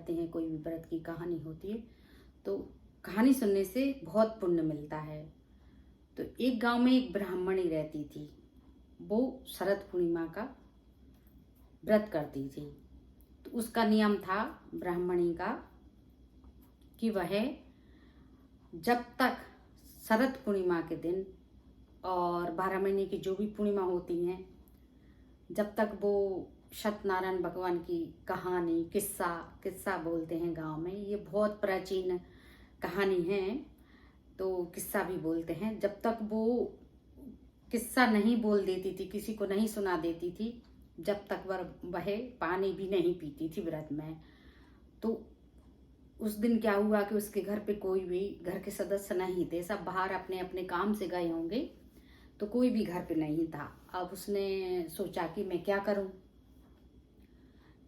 करते हैं, कोई भी व्रत की कहानी होती है तो कहानी सुनने से बहुत पुण्य मिलता है। तो एक गांव में एक ब्राह्मणी रहती थी। वो शरद पूर्णिमा का व्रत करती थी। तो उसका नियम था ब्राह्मणी का कि वह जब तक शरद पूर्णिमा के दिन और 12 महीने की जो भी पूर्णिमा होती हैं, जब तक वो सत्यनारायण भगवान की कहानी किस्सा बोलते हैं गांव में, ये बहुत प्राचीन कहानी है तो किस्सा भी बोलते हैं। जब तक वो किस्सा नहीं बोल देती थी, किसी को नहीं सुना देती थी, जब तक वह पानी भी नहीं पीती थी व्रत में। तो उस दिन क्या हुआ कि उसके घर पे कोई भी घर के सदस्य नहीं थे, सब बाहर अपने अपने काम से गए होंगे, तो कोई भी घर पे नहीं था। अब उसने सोचा कि मैं क्या करूं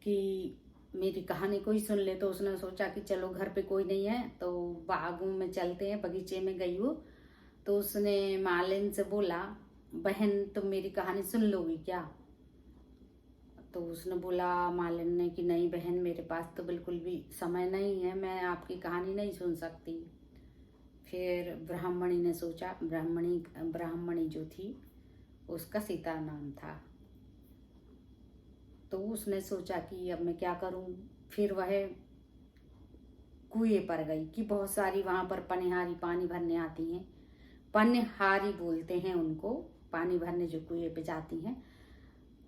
कि मेरी कहानी कोई सुन ले। तो उसने सोचा कि चलो घर पे कोई नहीं है तो बागों में चलते हैं, बगीचे में गई वो। तो उसने मालिन से बोला, बहन तुम मेरी कहानी सुन लोगी क्या? तो उसने बोला, मालिन ने, कि नहीं बहन, मेरे पास तो बिल्कुल भी समय नहीं है, मैं आपकी कहानी नहीं सुन सकती। फिर ब्राह्मणी ने सोचा, ब्राह्मणी जो थी उसका सीता नाम था। तो उसने सोचा कि अब मैं क्या करूं। फिर वह कुएं पर गई कि बहुत सारी वहां पर पनिहारी पानी भरने आती हैं, पनिहारी बोलते हैं उनको, पानी भरने जो कुएं पे जाती हैं।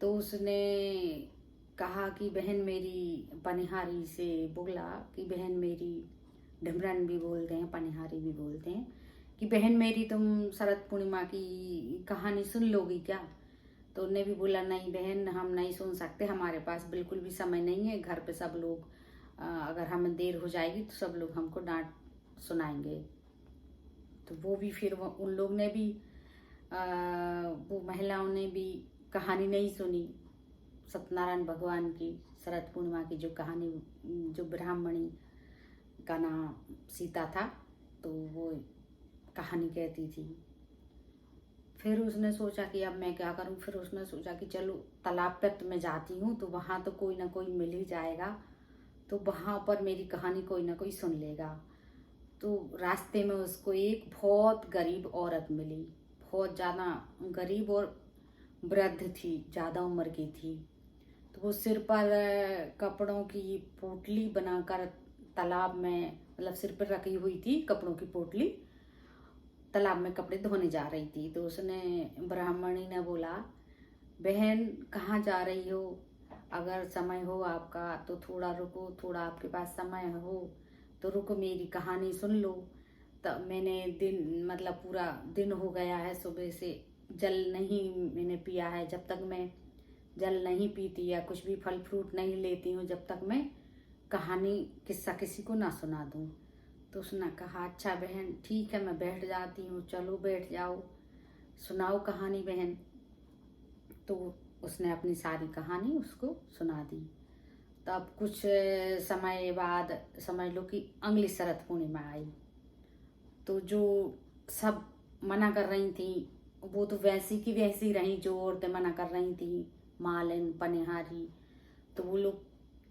तो उसने कहा कि बहन मेरी, पनिहारी से बोला कि बहन मेरी, ढिमरन भी बोलते हैं, पनिहारी भी बोलते हैं, कि बहन मेरी तुम शरद पूर्णिमा की कहानी सुन लोगी क्या? तो उन्होंने भी बोला, नहीं बहन, हम नहीं सुन सकते, हमारे पास बिल्कुल भी समय नहीं है, घर पे सब लोग अगर हमें देर हो जाएगी तो सब लोग हमको डांट सुनाएंगे। तो वो भी फिर उन लोग ने भी वो महिलाओं ने भी कहानी नहीं सुनी सत्यनारायण भगवान की शरद पूर्णिमा की जो कहानी, जो ब्राह्मणी का नाम सीता था, तो वो कहानी कहती थी। फिर उसने सोचा कि अब मैं क्या करूं। फिर उसने सोचा कि चलो तालाब पे तो मैं जाती हूँ, तो वहां तो कोई ना कोई मिल ही जाएगा, तो वहां पर मेरी कहानी कोई ना कोई सुन लेगा। तो रास्ते में उसको एक बहुत गरीब औरत मिली, बहुत ज़्यादा गरीब और वृद्ध थी, ज़्यादा उम्र की थी। तो वो सिर पर कपड़ों की पोटली बनाकर तालाब में, मतलब सिर पर रखी हुई थी कपड़ों की पोटली, तालाब में कपड़े धोने जा रही थी। तो उसने, ब्राह्मणी ने बोला, बहन कहाँ जा रही हो? अगर समय हो आपका तो थोड़ा रुको, थोड़ा आपके पास समय हो तो रुको, मेरी कहानी सुन लो। तब मैंने दिन, मतलब पूरा दिन हो गया है, सुबह से जल नहीं मैंने पिया है। जब तक मैं जल नहीं पीती या कुछ भी फल फ्रूट नहीं लेती हूँ, जब तक मैं कहानी किस्सा किसी को ना सुना दूँ। तो उसने कहा, अच्छा बहन ठीक है, मैं बैठ जाती हूँ। चलो बैठ जाओ, सुनाओ कहानी बहन। तो उसने अपनी सारी कहानी उसको सुना दी। तब कुछ समय बाद समझ लो कि अगली शरद पूर्णिमा आई। तो जो सब मना कर रही थी, वो तो वैसी की वैसी रही जो औरतें मना कर रही थी, मालिन पनिहारी। तो वो लोग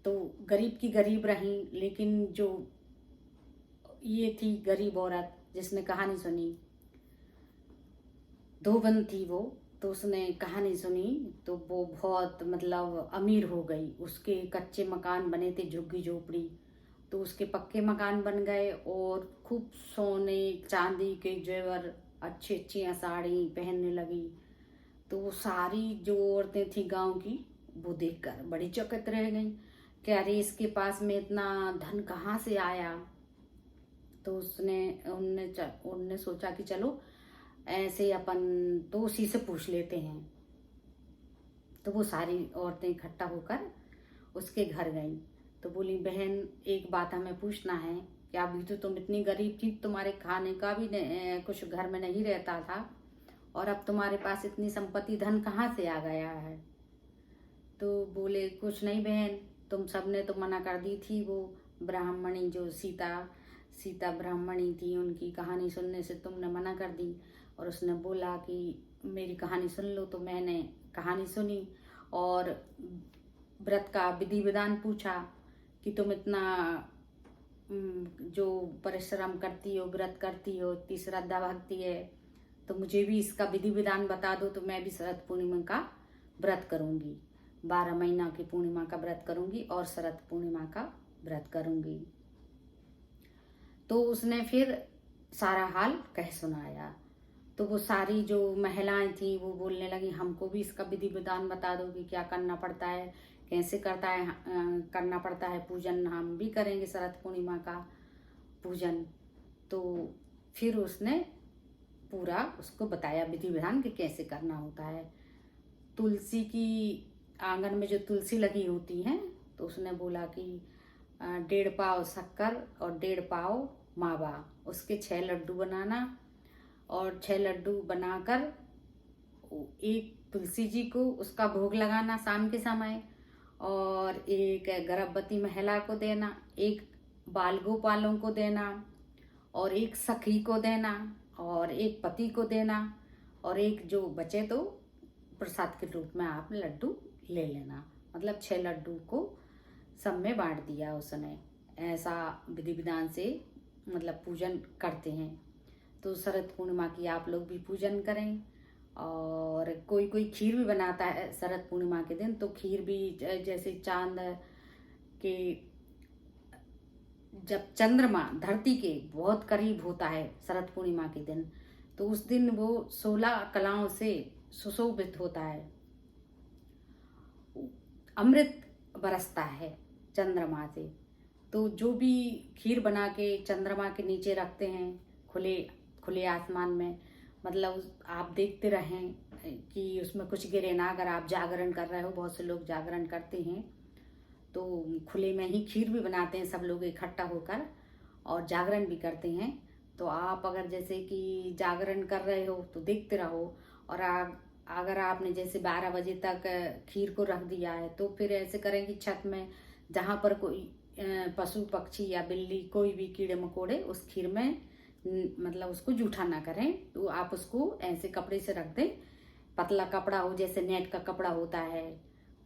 तो गरीब की गरीब रही, लेकिन जो ये थी गरीब औरत जिसने कहानी सुनी, धोबन थी वो, तो उसने कहानी सुनी तो वो बहुत, मतलब अमीर हो गई। उसके कच्चे मकान बने थे, झुग्गी झोपड़ी, तो उसके पक्के मकान बन गए और खूब सोने चांदी के जेवर, अच्छी अच्छी साड़ी पहनने लगी। तो वो सारी जो औरतें थी गांव की, वो देखकर बड़ी चौकत रह गई कि अरे इसके पास में इतना धन कहाँ से आया। तो उनने सोचा कि चलो ऐसे अपन तो उसी से पूछ लेते हैं। तो वो सारी औरतें इकट्ठा होकर उसके घर गईं। तो बोली, बहन एक बात हमें पूछना है कि अभी तो तुम इतनी गरीब थी, तुम्हारे खाने का भी कुछ घर में नहीं रहता था, और अब तुम्हारे पास इतनी संपत्ति धन कहाँ से आ गया है? तो बोले, कुछ नहीं बहन, तुम सबने तो मना कर दी थी, वो ब्राह्मणी जो सीता ब्राह्मणी थी, उनकी कहानी सुनने से तुमने मना कर दी। और उसने बोला कि मेरी कहानी सुन लो। तो मैंने कहानी सुनी और व्रत का विधि विधान पूछा कि तुम इतना जो परिश्रम करती हो, व्रत करती हो, इतनी श्रद्धा भक्ति है, तो मुझे भी इसका विधि विधान बता दो, तो मैं भी शरद पूर्णिमा का व्रत करूंगी। 12 महीना की पूर्णिमा का व्रत करूंगी और शरद पूर्णिमा का व्रत करूंगी। तो उसने फिर सारा हाल कह सुनाया। तो वो सारी जो महिलाएं थी वो बोलने लगी, हमको भी इसका विधि विधान बता दो कि क्या करना पड़ता है, कैसे करना पड़ता है पूजन, हम भी करेंगे शरद पूर्णिमा का पूजन। तो फिर उसने पूरा उसको बताया विधि विधान कि कैसे करना होता है। तुलसी की आंगन में जो तुलसी लगी होती है, तो उसने बोला कि 1.5 पाव शक्कर और 1.5 पाव मावा, उसके 6 लड्डू बनाना और 6 लड्डू बनाकर एक तुलसी जी को उसका भोग लगाना शाम के समय, और एक गर्भवती महिला को देना, एक बाल गोपालों को देना, और एक सखी को देना, और एक पति को देना, और एक जो बचे तो प्रसाद के रूप में आप लड्डू ले लेना। मतलब 6 लड्डू को सब में बांट दिया उसने। ऐसा विधि विधान से मतलब पूजन करते हैं। तो शरद पूर्णिमा की आप लोग भी पूजन करें। और कोई कोई खीर भी बनाता है शरद पूर्णिमा के दिन। तो खीर भी जैसे चांद के जब चंद्रमा धरती के बहुत करीब होता है शरद पूर्णिमा के दिन, तो उस दिन वो 16 कलाओं से सुशोभित होता है, अमृत बरसता है चंद्रमा से। तो जो भी खीर बना के चंद्रमा के नीचे रखते हैं खुले आसमान में, मतलब आप देखते रहें कि उसमें कुछ गिरे ना। अगर आप जागरण कर रहे हो, बहुत से लोग जागरण करते हैं, तो खुले में ही खीर भी बनाते हैं सब लोग इकट्ठा होकर, और जागरण भी करते हैं। तो आप अगर जैसे कि जागरण कर रहे हो तो देखते रहो। और अगर आपने जैसे 12 बजे तक खीर को रख दिया है, तो फिर ऐसे करें कि छत में जहाँ पर कोई पशु पक्षी या बिल्ली कोई भी कीड़े मकोड़े उस खीर में मतलब उसको जूठा ना करें, तो आप उसको ऐसे कपड़े से रख दें। पतला कपड़ा हो, जैसे नेट का कपड़ा होता है,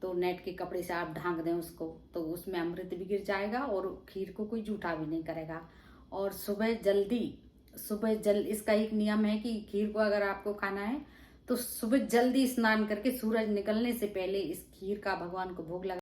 तो नेट के कपड़े से आप ढांक दें उसको, तो उसमें अमृत भी गिर जाएगा और खीर को कोई जूठा भी नहीं करेगा। और इसका एक नियम है कि खीर को अगर आपको खाना है तो सुबह जल्दी स्नान करके सूरज निकलने से पहले इस खीर का भगवान को भोग लगा